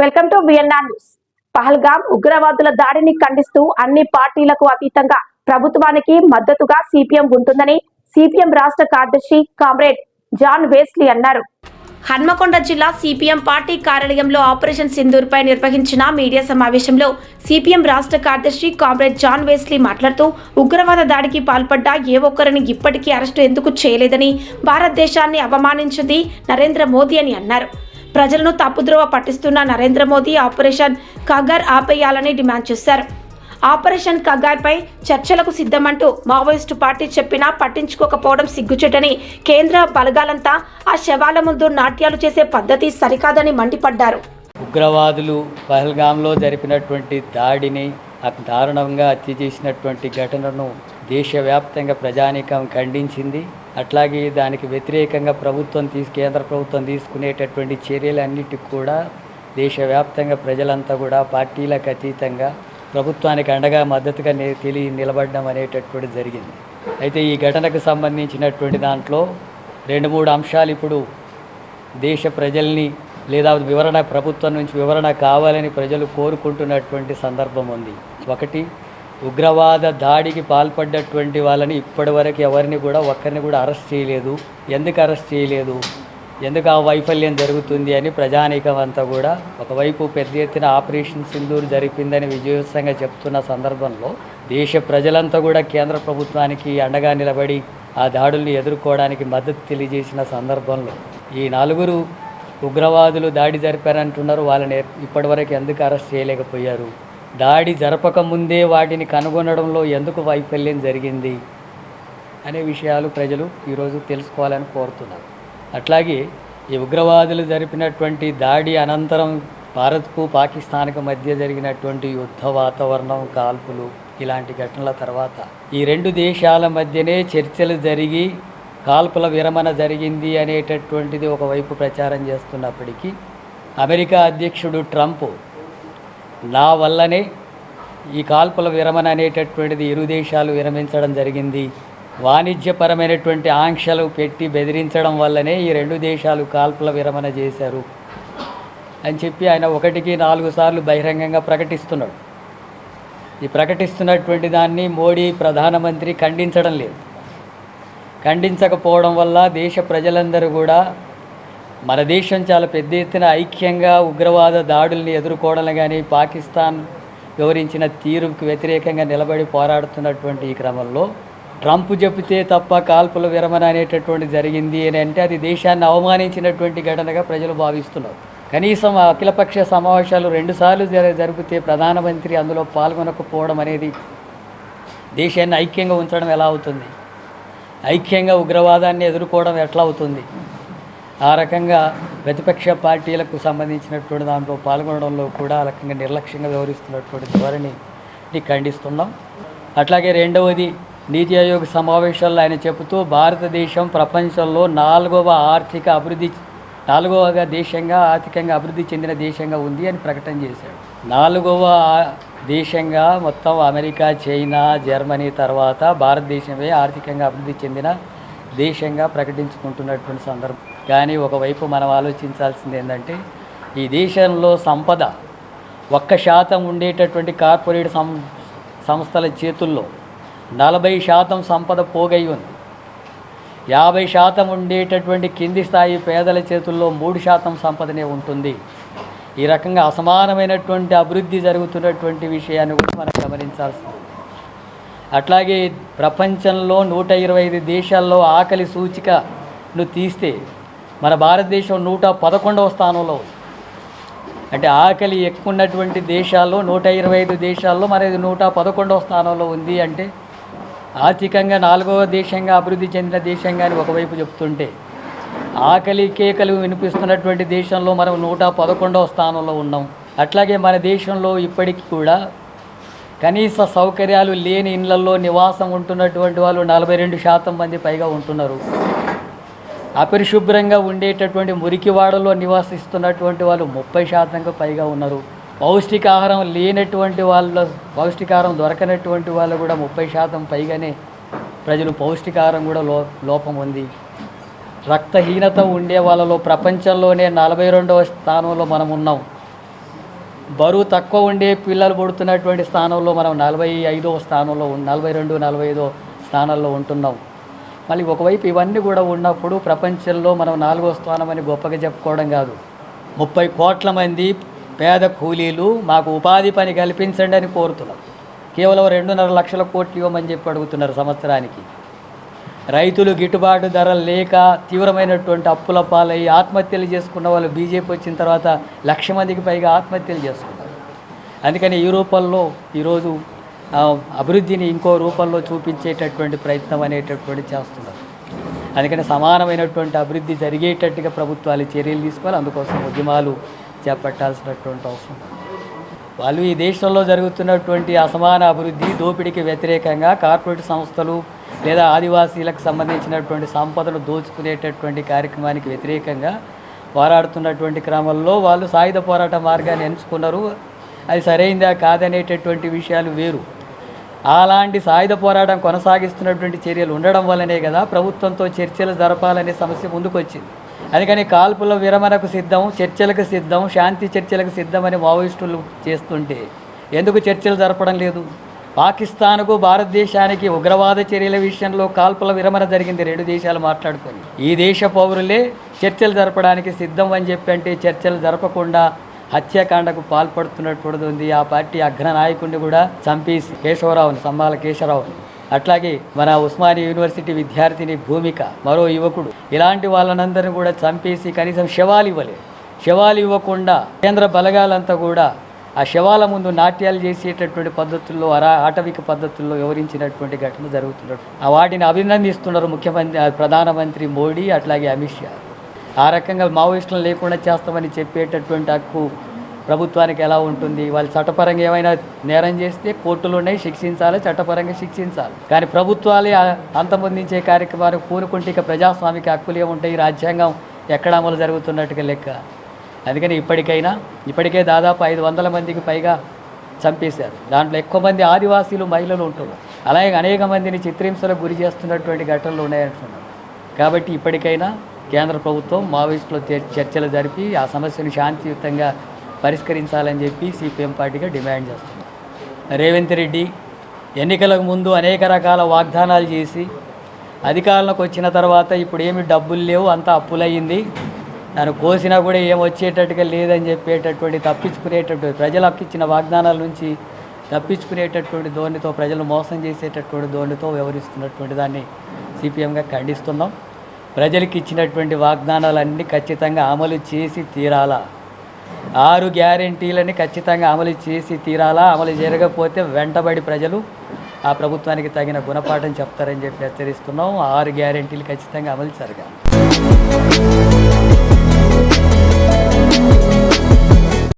Welcome to VNR news. Pahalgam ఉగ్రవాదుల దాడిని ఖండిస్తూ అన్ని పార్టీలకు అతీతంగా ప్రభుత్వానికి మద్దతుగా సిపిఎం ఉంటుందని సిపిఎం రాష్ట్ర కార్యదర్శి కామ్రేడ్ జాన్ వెస్లీ అన్నారు. హన్మకొండ జిల్లా సిపిఎం పార్టీ కార్యాలయంలో ఆపరేషన్ సింధూర్ పై నిర్వహించిన మీడియా సమావేశంలో సిపిఎం రాష్ట్ర కార్యదర్శి కామ్రేడ్ జాన్ వెస్లీ మాట్లాడుతూ ఉగ్రవాద దాడికి పాల్పడ్డ ఏ ఒక్కరిని ఇప్పటికీ అరెస్టు ఎందుకు చేయలేదని, భారతదేశాన్ని అవమానించింది నరేంద్ర మోదీ అని అన్నారు. ప్రజలను తప్పుద్రోవ పట్టిస్తున్న నరేంద్ర మోదీ ఆపరేషన్ కగార్ ఆపేయాలని డిమాండ్ చేశారు. ఆపరేషన్ కగార్ పై చర్చలకు సిద్ధమంటూ మావోయిస్టు పార్టీ చెప్పినా పట్టించుకోకపోవడం సిగ్గుచేటని, కేంద్ర బలగాలంతా ఆ శవాల ముందు నాట్యాలు చేసే పద్ధతి సరికాదని మండిపడ్డారు. ఉగ్రవాదులు పహల్గామ్లో జరిపినటువంటి దాడిని, దారుణంగా హత్య చేసినటువంటి ఘటనను దేశవ్యాప్తంగా ప్రజానీకం ఖండించింది. అట్లాగే దానికి వ్యతిరేకంగా కేంద్ర ప్రభుత్వం తీసుకునేటటువంటి చర్యలన్నిటికి కూడా దేశవ్యాప్తంగా ప్రజలంతా కూడా పార్టీలకు అతీతంగా ప్రభుత్వానికి అండగా మద్దతుగా నిలబడడం అనేటటువంటిది జరిగింది. అయితే ఈ ఘటనకు సంబంధించినటువంటి దాంట్లో 2-3 అంశాలు ఇప్పుడు దేశ ప్రజల్ని లేదా ప్రభుత్వం నుంచి వివరణ కావాలని ప్రజలు కోరుకుంటున్నటువంటి సందర్భం ఉంది. ఒకటి, ఉగ్రవాద దాడికి పాల్పడ్డటువంటి వాళ్ళని ఇప్పటివరకు ఒక్కరిని కూడా అరెస్ట్ చేయలేదు. ఎందుకు అరెస్ట్ చేయలేదు, ఎందుకు ఆ వైఫల్యం జరుగుతుంది అని ప్రజానీకం అంతా కూడా ఒకవైపు పెద్ద ఎత్తున ఆపరేషన్ సింధూర్ జరిపిందని విజయోత్సవంగా చెప్తున్న సందర్భంలో దేశ ప్రజలంతా కూడా కేంద్ర ప్రభుత్వానికి అండగా నిలబడి ఆ దాడుల్ని ఎదుర్కోవడానికి మద్దతు తెలియజేసిన సందర్భంలో ఈ 4 ఉగ్రవాదులు దాడి జరిపారంటున్నారు. వాళ్ళని ఇప్పటివరకు ఎందుకు అరెస్ట్ చేయలేకపోయారు, దాడి జరపకముందే వాటిని కనుగొనడంలో ఎందుకు వైఫల్యం జరిగింది అనే విషయాలు ప్రజలు ఈరోజు తెలుసుకోవాలని కోరుతున్నారు. అట్లాగే ఈ ఉగ్రవాదులు జరిపినటువంటి దాడి అనంతరం భారత్కు పాకిస్తాన్కు మధ్య జరిగినటువంటి యుద్ధ వాతావరణం, కాల్పులు, ఇలాంటి ఘటనల తర్వాత ఈ 2 దేశాల మధ్యనే చర్చలు జరిగి కాల్పుల విరమణ జరిగింది అనేటటువంటిది ఒకవైపు ప్రచారం చేస్తున్నప్పటికీ అమెరికా అధ్యక్షుడు ట్రంప్ నా వల్లనే ఈ కాల్పుల విరమణ అనేటటువంటిది ఇరు దేశాలు విరమించడం జరిగింది, వాణిజ్యపరమైనటువంటి ఆంక్షలు పెట్టి బెదిరించడం వల్లనే ఈ 2 దేశాలు కాల్పుల విరమణ చేశారు అని చెప్పి ఆయన 1కి 4 సార్లు బహిరంగంగా ప్రకటిస్తున్నాడు. ఈ ప్రకటిస్తున్నటువంటి దాన్ని మోడీ ప్రధానమంత్రి ఖండించడం లేదు. ఖండించకపోవడం వల్ల దేశ ప్రజలందరూ కూడా మన దేశం చాలా పెద్ద ఎత్తున ఐక్యంగా ఉగ్రవాద దాడుల్ని ఎదుర్కోవడం కానీ పాకిస్తాన్ వివరించిన తీరుకు వ్యతిరేకంగా నిలబడి పోరాడుతున్నటువంటి ఈ క్రమంలో ట్రంప్ చెబితే తప్ప కాల్పుల విరమణ అనేటటువంటి జరిగింది అని అంటే అది దేశాన్ని అవమానించినటువంటి ఘటనగా ప్రజలు భావిస్తున్నారు. కనీసం అఖిలపక్ష సమావేశాలు 2 సార్లు జరిపితే ప్రధానమంత్రి అందులో పాల్గొనకపోవడం అనేది దేశాన్ని ఐక్యంగా ఉంచడం ఎలా అవుతుంది, ఐక్యంగా ఉగ్రవాదాన్ని ఎదుర్కోవడం ఎట్లా అవుతుంది? ఆ రకంగా ప్రతిపక్ష పార్టీలకు సంబంధించినటువంటి దాంట్లో పాల్గొనడంలో కూడా ఆ రకంగా నిర్లక్ష్యంగా వ్యవహరిస్తున్నటువంటి ధోరణిని ఖండిస్తున్నాం. అట్లాగే రెండవది, నీతి ఆయోగ్ సమావేశాల్లో ఆయన చెబుతూ భారతదేశం ప్రపంచంలో 4వ దేశంగా ఆర్థికంగా అభివృద్ధి చెందిన దేశంగా ఉంది అని ప్రకటన చేశాడు. 4వ దేశంగా మొత్తం అమెరికా, చైనా, జర్మనీ తర్వాత భారతదేశమే ఆర్థికంగా అభివృద్ధి చెందిన దేశంగా ప్రకటించుకుంటున్నటువంటి సందర్భం. కానీ ఒకవైపు మనం ఆలోచించాల్సింది ఏంటంటే ఈ దేశంలో సంపద 1% ఉండేటటువంటి కార్పొరేట్ సంస్థల చేతుల్లో 40% సంపద పోగై ఉంది. 50% ఉండేటటువంటి కింది స్థాయి పేదల చేతుల్లో 3% సంపదనే ఉంటుంది. ఈ రకంగా అసమానమైనటువంటి అభివృద్ధి జరుగుతున్నటువంటి విషయాన్ని కూడా మనం గమనించాల్సింది. అట్లాగే ప్రపంచంలో 125 దేశాల్లో ఆకలి సూచికను తీస్తే మన భారతదేశం 111వ స్థానంలో ఉంది. అంటే ఆకలి ఎక్కువ ఉన్నటువంటి దేశాల్లో 125 దేశాల్లో మనది 111వ స్థానంలో ఉంది. అంటే ఆర్థికంగా 4వ దేశంగా అభివృద్ధి చెందిన దేశంగాని ఒకవైపు చెప్తుంటే ఆకలి కేకలు వినిపిస్తున్నటువంటి దేశంలో మనం 111వ స్థానంలో ఉన్నాం. అట్లాగే మన దేశంలో ఇప్పటికీ కూడా కనీస సౌకర్యాలు లేని ఇళ్లలో నివాసం ఉంటున్నటువంటి వాళ్ళు 42% మంది పైగా ఉంటున్నారు. అపరిశుభ్రంగా ఉండేటటువంటి మురికివాడలో నివసిస్తున్నటువంటి వాళ్ళు 30%కు పైగా ఉన్నారు. పౌష్టికాహారం లేనటువంటి పౌష్టికాహారం దొరకనటువంటి వాళ్ళు కూడా 30% పైగానే ప్రజలు పౌష్టికాహారం కూడా లోపం ఉంది. రక్తహీనత ఉండే వాళ్ళలో ప్రపంచంలోనే 42వ స్థానంలో మనం ఉన్నాం. బరువు తక్కువ ఉండే పిల్లలు పుడుతున్నటువంటి స్థానంలో మనం 45వ స్థానంలో 42, 45వ స్థానంలో ఉంటున్నాం. మళ్ళీ ఒకవైపు ఇవన్నీ కూడా ఉన్నప్పుడు ప్రపంచంలో మనం 4వ స్థానం అని గొప్పగా చెప్పుకోవడం కాదు. 30 కోట్ల మంది పేద కూలీలు మాకు ఉపాధి పని కల్పించండి అని కోరుతున్నారు. కేవలం 2.5 లక్షల కోట్లు ఇవ్వమని చెప్పి అడుగుతున్నారు సంవత్సరానికి. రైతులు గిట్టుబాటు ధరలు లేక తీవ్రమైనటువంటి అప్పుల పాలయ్యి ఆత్మహత్యలు చేసుకున్న వాళ్ళు బీజేపీ వచ్చిన తర్వాత 1,00,000 మందికి పైగా ఆత్మహత్యలు చేసుకున్నారు. అందుకని ఈ రూపంలో ఈరోజు అభివృద్ధిని ఇంకో రూపంలో చూపించేటటువంటి ప్రయత్నం అనేటటువంటి చేస్తున్నారు. అందుకని సమానమైనటువంటి అభివృద్ధి జరిగేటట్టుగా ప్రభుత్వాలు చర్యలు తీసుకోవాలి. అందుకోసం ఉద్యమాలు చేపట్టాల్సినటువంటి అవసరం. వాళ్ళు ఈ దేశంలో జరుగుతున్నటువంటి అసమాన అభివృద్ధి, దోపిడీకి వ్యతిరేకంగా కార్పొరేట్ సంస్థలు లేదా ఆదివాసీలకు సంబంధించినటువంటి సంపదను దోచుకునేటటువంటి కార్యక్రమానికి వ్యతిరేకంగా పోరాడుతున్నటువంటి క్రమంలో వాళ్ళు సాయుధ పోరాట మార్గాన్ని ఎంచుకున్నారు. అది సరైందా కాదనేటటువంటి విషయాలు వేరు. అలాంటి సాయుధ పోరాటం కొనసాగిస్తున్నటువంటి చర్యలు ఉండడం వల్లనే కదా ప్రభుత్వంతో చర్చలు జరపాలనే సమస్య ముందుకు వచ్చింది. అందుకని కాల్పుల విరమణకు సిద్ధం, చర్చలకు సిద్ధం, శాంతి చర్చలకు సిద్ధమని మావోయిస్టులు చేస్తుంటే ఎందుకు చర్చలు జరపడం లేదు? పాకిస్తాన్కు భారతదేశానికి ఉగ్రవాద చర్యల విషయంలో కాల్పుల విరమణ జరిగింది, 2 దేశాలు మాట్లాడుకొని. ఈ దేశ పౌరులే చర్చలు జరపడానికి సిద్ధం అని చెప్పి అంటే చర్చలు జరపకుండా హత్యాకాండకు పాల్పడుతున్నటువంటిది ఉంది. ఆ పార్టీ అగ్రనాయకుడిని కూడా చంపేసి కేశవరావుని, సంబాల కేశవరావుని, అట్లాగే మన ఉస్మానియా యూనివర్సిటీ విద్యార్థిని భూమిక, మరో యువకుడు, ఇలాంటి వాళ్ళనందరినీ కూడా చంపేసి కనీసం శవాలు ఇవ్వకుండా కేంద్ర బలగాలంతా కూడా ఆ శవాల ముందు నాట్యాలు చేసేటటువంటి పద్ధతుల్లో ఆటవిక పద్ధతుల్లో వివరించినటువంటి ఘటన జరుగుతున్నట్టు వాటిని అభినందిస్తున్నారు ప్రధానమంత్రి మోడీ, అట్లాగే అమిత్ షా. ఆ రకంగా మావోయిస్టులను లేకుండా చేస్తామని చెప్పేటటువంటి హక్కు ప్రభుత్వానికి ఎలా ఉంటుంది? వాళ్ళు చట్టపరంగా ఏమైనా నేరం చేస్తే కోర్టులు ఉన్నాయి, శిక్షించాలి, చట్టపరంగా శిక్షించాలి. కానీ ప్రభుత్వాలే అంతమొందించే కార్యక్రమానికి పూనుకుంటే ఇక ప్రజాస్వామిక హక్కులు ఏముంటాయి? రాజ్యాంగం ఎక్కడ అమలు జరుగుతున్నట్టుగా లెక్క. అందుకని ఇప్పటికే దాదాపు 500 మందికి పైగా చంపేశారు. దాంట్లో ఎక్కువ మంది ఆదివాసీలు, మహిళలు ఉంటున్నారు. అలాగే అనేక మందిని చిత్రహింసలకు గురి చేస్తున్నటువంటి ఘటనలు ఉన్నాయంటున్నారు. కాబట్టి ఇప్పటికైనా కేంద్ర ప్రభుత్వం మావోయిస్టులో చర్చలు జరిపి ఆ సమస్యను శాంతియుతంగా పరిష్కరించాలని చెప్పి సిపిఎం పార్టీగా డిమాండ్ చేస్తుంది. రేవంత్ రెడ్డి ఎన్నికలకు ముందు అనేక రకాల వాగ్దానాలు చేసి అధికారంలోకి వచ్చిన తర్వాత ఇప్పుడు ఏమి డబ్బులు లేవు, అంతా అప్పులయ్యింది, దాన్ని కోసినా కూడా ఏం వచ్చేటట్టుగా లేదని చెప్పేటటువంటి తప్పించుకునేటటువంటి ప్రజలకు ఇచ్చిన వాగ్దానాల నుంచి తప్పించుకునేటటువంటి ధోరణితో, ప్రజలు మోసం చేసేటటువంటి ధోరణితో వ్యవహరిస్తున్నటువంటి దాన్ని సిపిఎంగా ఖండిస్తున్నాం. ప్రజలకు ఇచ్చినటువంటి వాగ్దానాలన్నీ ఖచ్చితంగా అమలు చేసి తీరాలా. 6 గ్యారెంటీలని ఖచ్చితంగా అమలు చేసి తీరాలా. అమలు జరగకపోతే వెంటబడి ప్రజలు ఆ ప్రభుత్వానికి తగిన గుణపాఠం చెప్తారని చెప్పి హెచ్చరిస్తున్నాం. 6 గ్యారెంటీలు ఖచ్చితంగా అమలు జరగాలి.